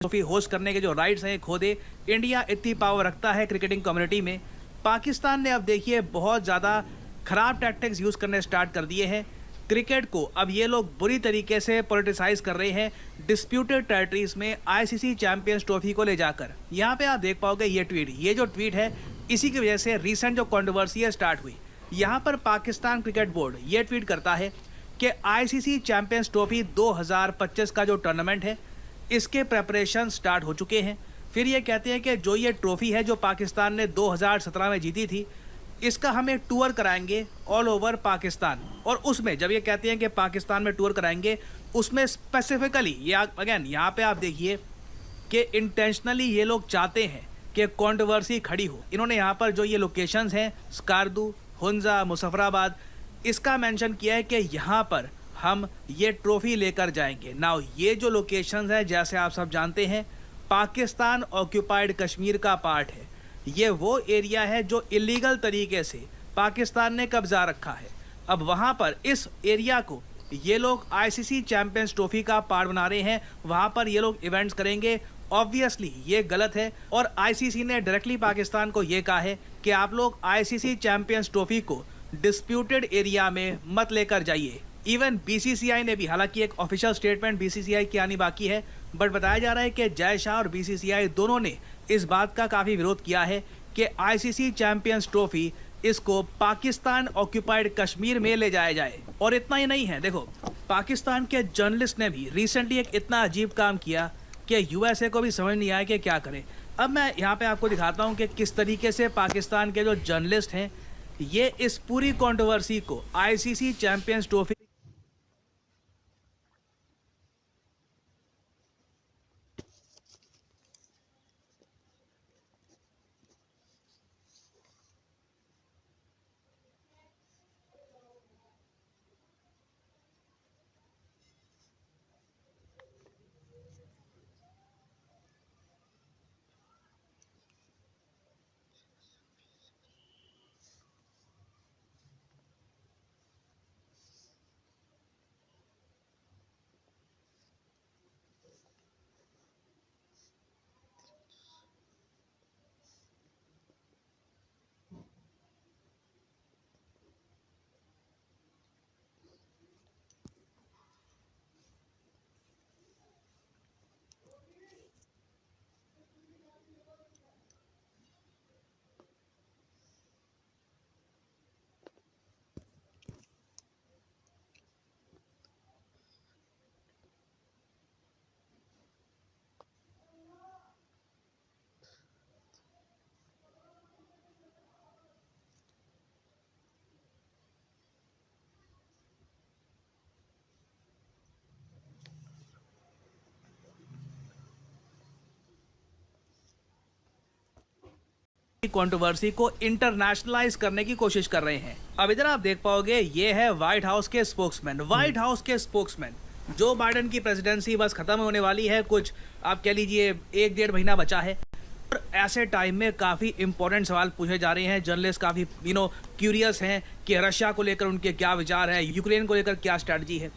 Trophy host करने के जो राइट्स हैं खो दे। इंडिया इतनी पावर रखता है क्रिकेटिंग कम्युनिटी में। पाकिस्तान ने अब देखिए बहुत ज़्यादा खराब टैक्टिक्स यूज़ करने स्टार्ट कर दिए हैं। क्रिकेट को अब ये लोग बुरी तरीके से पॉलिटिसाइज कर रहे हैं डिस्प्यूटेड टेरिटरीज में आईसीसी चैंपियंस ट्रॉफी को ले जाकर। यहाँ पे आप देख पाओगे ये जो ट्वीट है, इसी की वजह से रिसेंट जो कंट्रोवर्सी है स्टार्ट हुई। यहाँ पर पाकिस्तान क्रिकेट बोर्ड ये ट्वीट करता है कि आईसीसी चैंपियंस ट्रॉफी 2025 का जो टूर्नामेंट है इसके प्रेपरेशन स्टार्ट हो चुके हैं। फिर ये कहते हैं कि जो ये ट्रॉफी है जो पाकिस्तान ने 2017 में जीती थी, इसका हम एक टूर कराएंगे ऑल ओवर पाकिस्तान। और उसमें जब ये कहते हैं कि पाकिस्तान में टूर कराएंगे, उसमें स्पेसिफिकली ये अगेन यहाँ पे आप देखिए कि इंटेंशनली ये लोग चाहते हैं कि कंट्रोवर्सी खड़ी हो। इन्होंने यहाँ पर जो ये लोकेशंस हैं स्कार्दू, हुंजा, मुजफ्फराबाद, इसका मेंशन किया है कि यहाँ पर हम ये ट्रॉफी लेकर जाएंगे। नाउ ये जो लोकेशंस हैं जैसे आप सब जानते हैं पाकिस्तान ऑक्यूपाइड कश्मीर का पार्ट है। ये वो एरिया है जो इलीगल तरीके से पाकिस्तान ने कब्जा रखा है। अब वहाँ पर इस एरिया को ये लोग आईसीसी चैंपियंस ट्रॉफी का पार्ट बना रहे हैं, वहाँ पर ये लोग इवेंट्स करेंगे। ऑब्वियसली ये गलत है और आईसीसी ने डायरेक्टली पाकिस्तान को ये कहा है कि आप लोग आईसीसी चैंपियंस ट्रॉफी को डिस्प्यूटेड एरिया में मत लेकर जाइए। इवन बीसीसीआई ने भी, हालांकि एक ऑफिशियल स्टेटमेंट बीसीसीआई की आनी बाकी है, बट बताया जा रहा है कि जय शाह और बीसीसीआई दोनों ने इस बात का काफ़ी विरोध किया है कि आईसीसी चैंपियंस ट्रॉफी इसको पाकिस्तान ऑक्यूपाइड कश्मीर में ले जाया जाए। और इतना ही नहीं है, देखो पाकिस्तान के जर्नलिस्ट ने भी रिसेंटली एक इतना अजीब काम किया कि यूएसए को भी समझ नहीं आया कि क्या करें। अब मैं यहाँ पे आपको दिखाता हूँ कि किस तरीके से पाकिस्तान के जो जर्नलिस्ट हैं ये इस पूरी कंट्रोवर्सी को आईसीसी चैंपियंस ट्रॉफी कंट्रोवर्सी को इंटरनेशनलाइज करने की कोशिश कर रहे हैं। अब इधर आप देख पाओगे ये है व्हाइट हाउस के स्पोक्समैन। व्हाइट हाउस के स्पोक्समैन, जो बाइडेन की प्रेसिडेंसी बस खत्म होने वाली है, कुछ आप कह लीजिए 1-1.5 महीना बचा है। और ऐसे टाइम में काफ़ी इंपॉर्टेंट सवाल पूछे जा रहे हैं। जर्नलिस्ट काफ़ी क्यूरियस हैं कि रशिया को लेकर उनके क्या विचार है, यूक्रेन को लेकर क्या स्ट्रैटेजी है।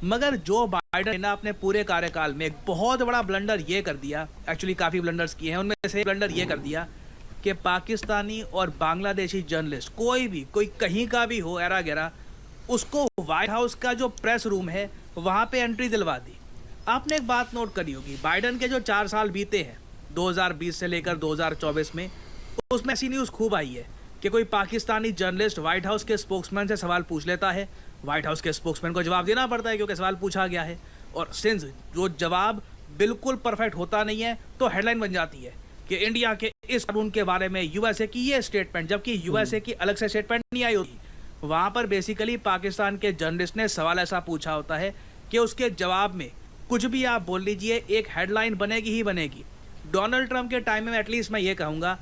मगर जो बाइडेन ने अपने पूरे कार्यकाल में एक बहुत बड़ा ब्लंडर ये कर दिया, एक्चुअली काफ़ी ब्लंडर्स किए हैं, उनमें से ब्लंडर ये कर दिया कि पाकिस्तानी और बांग्लादेशी जर्नलिस्ट कोई कहीं का भी हो एरा गैरा, उसको व्हाइट हाउस का जो प्रेस रूम है वहाँ पे एंट्री दिलवा दी। आपने एक बात नोट करी होगी, बाइडेन के जो 4 साल बीते हैं 2020 से लेकर 2024 में, उसमें ऐसी न्यूज़ खूब आई है कि कोई पाकिस्तानी जर्नलिस्ट व्हाइट हाउस के स्पोक्समैन से सवाल पूछ लेता है, व्हाइट हाउस के स्पोक्समैन को जवाब देना पड़ता है क्योंकि सवाल पूछा गया है। और सिंस जो जवाब बिल्कुल परफेक्ट होता नहीं है तो हेडलाइन बन जाती है कि इंडिया के इस कानून के बारे में यूएसए की ये स्टेटमेंट, जबकि यूएसए की अलग से स्टेटमेंट नहीं आई होती। वहाँ पर बेसिकली पाकिस्तान के जर्नलिस्ट ने सवाल ऐसा पूछा होता है कि उसके जवाब में कुछ भी आप बोल लीजिए, एक हेडलाइन बनेगी ही बनेगी। डोनाल्ड ट्रंप के टाइम में एटलीस्ट मैं ये कहूँगा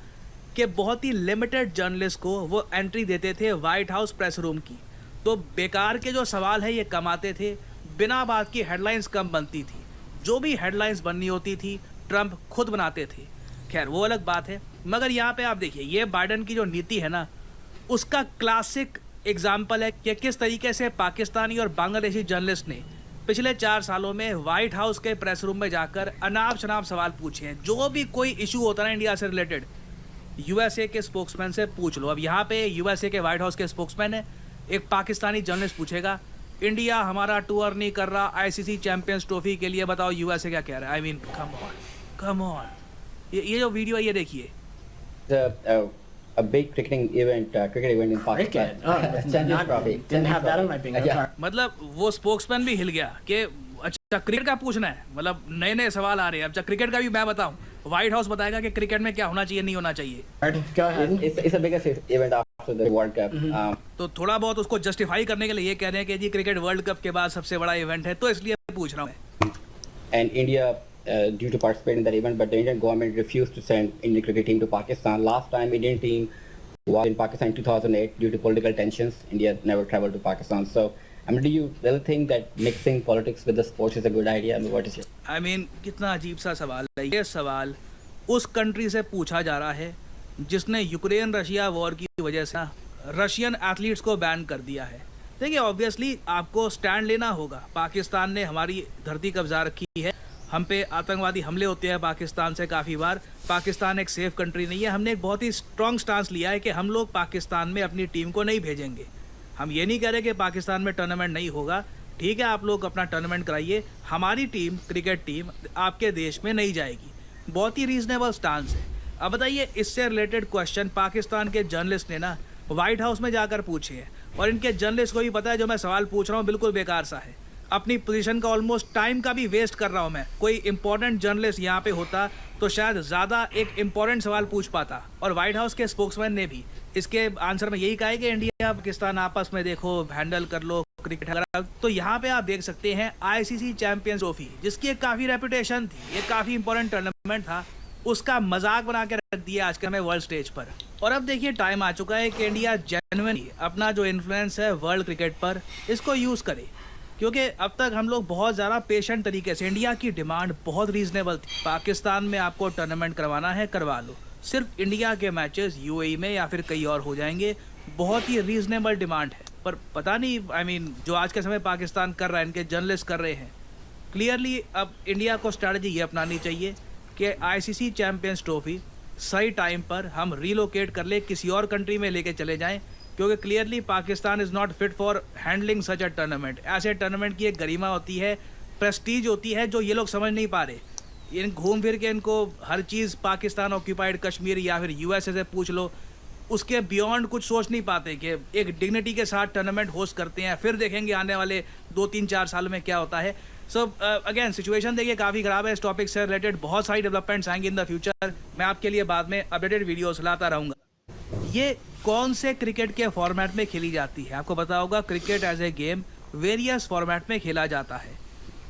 कि बहुत ही लिमिटेड जर्नलिस्ट को वो एंट्री देते थे व्हाइट हाउस प्रेस रूम की। तो बेकार के जो सवाल है ये कम आते थे, बिना बात की हेडलाइंस कम बनती थी। जो भी हेडलाइंस बननी होती थी ट्रंप खुद बनाते थे। खैर वो अलग बात है। मगर यहाँ पे आप देखिए ये बाइडेन की जो नीति है ना, उसका क्लासिक एग्जाम्पल है कि किस तरीके से पाकिस्तानी और बांग्लादेशी जर्नलिस्ट ने पिछले 4 सालों में व्हाइट हाउस के प्रेस रूम में जाकर अनाप शनाप सवाल पूछे हैं। जो भी कोई इशू होता है ना इंडिया से रिलेटेड, यूएसए के स्पोक्समैन से पूछ लो। अब यहाँ पे यूएसए के व्हाइट हाउस के स्पोक्समैन है, एक पाकिस्तानी जर्नलिस्ट पूछेगा इंडिया हमारा टूर नहीं कर रहा आईसीसी चैंपियंस ट्रॉफी के लिए, बताओ यूएसए क्या कह रहा है। आई मीन कम ऑन, ये जो वीडियो है ये देखिए। A big cricket event in Pakistan. Champions Trophy. Didn't have that on my bingo Yeah. card. मतलब वो स्पोक्समैन भी हिल गया कि अच्छा क्रिकेट का पूछना है, मतलब नए नए सवाल आ रहे हैं। अब क्रिकेट का भी मैं बताऊं, व्हाइट हाउस बताएगा कि क्रिकेट में क्या होना चाहिए नहीं होना चाहिए। Go ahead. It's the biggest event after the World Cup. तो थोड़ा बहुत उसको जस्टिफाई करने के लिए ये कह रहे हैं कि जी क्रिकेट वर्ल्ड कप के बाद सबसे बड़ा इवेंट है, तो इसलिए पूछ रहा हूँ मैं। And India, due to participate in that event, but the Indian government refused to send Indian cricket team to Pakistan. Last time Indian team was in Pakistan in 2008 due to political tensions. India never traveled to Pakistan. So, I mean, do you really think that mixing politics with the sports is a good idea? I mean, what is your... I mean कितना अजीब सा सवाल है ये। सवाल उस country से पूछा जा रहा है जिसने यूक्रेन रशिया वॉर की वजह से रशियन एथलीट्स को बैन कर दिया है। देखिए ऑब्वियसली आपको स्टैंड लेना होगा। पाकिस्तान ने हमारी धरती कब्जा रखी है, हम पे आतंकवादी हमले होते हैं पाकिस्तान से काफ़ी बार। पाकिस्तान एक सेफ कंट्री नहीं है। हमने एक बहुत ही स्ट्रॉन्ग स्टांस लिया है कि हम लोग पाकिस्तान में अपनी टीम को नहीं भेजेंगे। हम ये नहीं कह रहे कि पाकिस्तान में टूर्नामेंट नहीं होगा, ठीक है आप लोग अपना टूर्नामेंट कराइए, हमारी टीम क्रिकेट टीम आपके देश में नहीं जाएगी। बहुत ही रीजनेबल स्टांस है। अब बताइए इससे रिलेटेड क्वेश्चन पाकिस्तान के जर्नलिस्ट ने ना व्हाइट हाउस में जाकर पूछे हैं, और इनके जर्नलिस्ट को भी पता है जो मैं सवाल पूछ रहा हूँ बिल्कुल बेकार सा है। अपनी पोजीशन का ऑलमोस्ट टाइम का भी वेस्ट कर रहा हूँ मैं। कोई इंपॉर्टेंट जर्नलिस्ट यहाँ पे होता तो शायद ज़्यादा एक इंपॉर्टेंट सवाल पूछ पाता। और व्हाइट हाउस के स्पोक्समैन ने भी इसके आंसर में यही कहा है कि इंडिया पाकिस्तान आपस में देखो हैंडल कर लो क्रिकेट वगैरह। तो यहाँ पे आप देख सकते हैं आईसीसी चैंपियंस ट्रॉफी, जिसकी एक काफ़ी रेपुटेशन थी, एक काफ़ी इंपॉर्टेंट टूर्नामेंट था, उसका मजाक बना के रख दिया आज के हमें वर्ल्ड स्टेज पर। और अब देखिए टाइम आ चुका है कि इंडिया जेन्युइनली अपना जो इन्फ्लुएंस है वर्ल्ड क्रिकेट पर इसको यूज़ करे, क्योंकि अब तक हम लोग बहुत ज़्यादा पेशेंट तरीके से, इंडिया की डिमांड बहुत रीजनेबल थी, पाकिस्तान में आपको टूर्नामेंट करवाना है करवा लो, सिर्फ इंडिया के मैचेस यूएई में या फिर कहीं और हो जाएंगे, बहुत ही रीजनेबल डिमांड है। पर पता नहीं आई मीन जो आज के समय पाकिस्तान कर रहा है, इनके जर्नलिस्ट कर रहे हैं, क्लियरली अब इंडिया को स्ट्रैटेजी ये अपनानी चाहिए कि आईसीसी चैंपियंस ट्रॉफी सही टाइम पर हम रीलोकेट कर ले, किसी और कंट्री में लेके चले जाएं, क्योंकि clearly Pakistan is not fit for handling such a tournament. ऐसे टूर्नामेंट की एक गरिमा होती है, प्रेस्टीज होती है, जो ये लोग समझ नहीं पा रहे। इन घूम फिर के इनको हर चीज़ पाकिस्तान ऑक्यूपाइड कश्मीर या फिर यूएसए से पूछ लो, उसके बियॉन्ड कुछ सोच नहीं पाते कि एक डिग्निटी के साथ टूर्नामेंट होस्ट करते हैं, फिर देखेंगे आने वाले 2-3-4 साल में क्या होता है। सो अगेन सिचुएशन देखिए काफ़ी ख़राब है। इस टॉपिक से रिलेटेड बहुत सारी डेवलपमेंट्स आएंगी इन द फ्यूचर, मैं आपके लिए बाद में अपडेटेड वीडियोस लाता रहूँगा। ये कौन से क्रिकेट के फॉर्मेट में खेली जाती है? आपको पता होगा cricket as a game various format में खेला जाता है।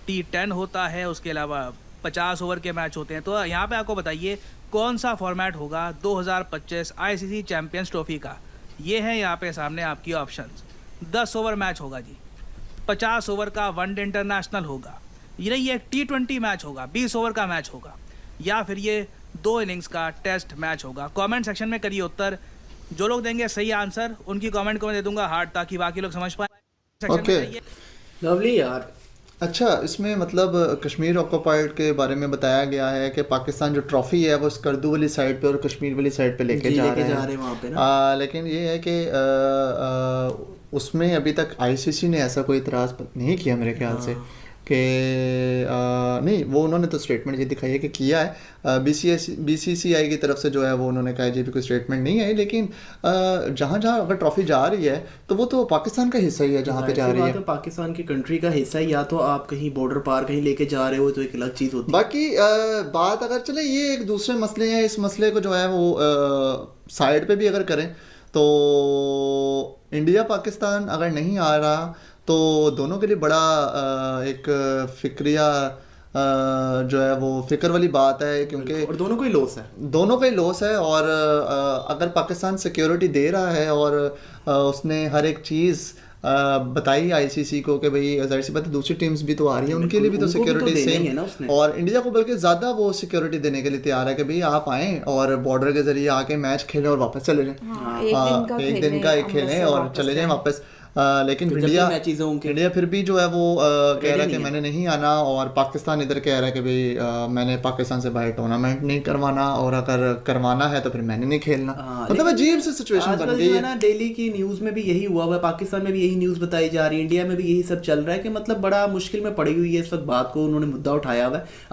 T10 होता है, उसके अलावा 50 ओवर के मैच होते हैं। तो यहाँ पे आपको बताइए कौन सा फॉर्मेट होगा 2025 आईसीसी चैंपियंस ट्रॉफी का। ये है यहाँ पे सामने आपकी ऑप्शंस। 10 ओवर मैच होगा जी, 50 ओवर का वनडे इंटरनेशनल होगा, ये एक T20 मैच होगा, 20 ओवर का मैच होगा, या फिर ये 2 इनिंग्स का टेस्ट मैच होगा। कमेंट सेक्शन में करिए उत्तर, जो लोग देंगे सही आंसर उनकी कमेंट को मैं दे दूंगा हार्ट, ताकि बाकी लोग समझ पाए। ओके लवली यार। अच्छा, इसमें मतलब कश्मीर ऑक्यूपाइड के बारे में बताया गया है कि पाकिस्तान जो ट्रॉफी है वो स्कर्दू वाली साइड पे और कश्मीर वाली साइड पे लेके जा रहे हैं वहाँ पे ना। लेकिन ये है कि उसमें अभी तक आईसीसी ने ऐसा कोई इतराज़ नहीं किया मेरे ख्याल से कि नहीं, वो उन्होंने तो स्टेटमेंट ये दिखाई है कि किया है। बीसीसीआई की तरफ से जो है वो उन्होंने कहा जी भी कोई स्टेटमेंट नहीं है, लेकिन जहाँ जहाँ अगर ट्रॉफी जा रही है तो वो तो पाकिस्तान का हिस्सा ही है जहाँ पे जा रही है। तो पाकिस्तान की कंट्री का हिस्सा ही, या तो आप कहीं बॉर्डर पार कहीं लेके जा रहे हो तो एक अलग चीज़ होती है। बाकी बात अगर चले ये एक दूसरे मसले हैं, इस मसले को जो है वो साइड पे भी अगर करें तो इंडिया पाकिस्तान अगर नहीं आ रहा तो दोनों के लिए बड़ा एक फिक्रिया जो है वो फिक्र वाली बात है, क्योंकि और दोनों को ही लॉस है, दोनों का ही लॉस है। और अगर पाकिस्तान सिक्योरिटी दे रहा है और उसने हर एक चीज़ बताई आईसीसी को कि भाई जाहिर सी बात है दूसरी टीम्स भी तो आ रही है, उनके लिए भी तो सिक्योरिटी सेम है, और इंडिया को बल्कि ज़्यादा वो सिक्योरिटी देने के लिए तैयार है कि भाई आप आएँ और बॉर्डर के जरिए आके मैच खेलें और वापस चले जाएँ। एक दिन का खेलें और चले जाएँ वापस। लेकिन फिर जब इंडिया भी मैचेस होंगे इंडिया फिर भी जो है वो कह रहा है कि नहीं है। मैंने नहीं आना, और पाकिस्तान इधर कह रहा है कि भाई मैंने पाकिस्तान से बाहर टूर्नामेंट नहीं करवाना, और अगर करवाना है तो फिर मैंने नहीं खेलना। हाँ, मतलब लेकिन अजीब सी सिचुएशन बन आजकल गई जो है है। ना डेली की न्यूज़ में भी यही हुआ हुआ है, पाकिस्तान में भी यही न्यूज़ बताई जा रही है, इंडिया में भी यही सब चल रहा है कि मतलब बड़ा मुश्किल में पड़ी हुई है इस वक्त बात को उन्होंने मुद्दा उठाया हुआ है।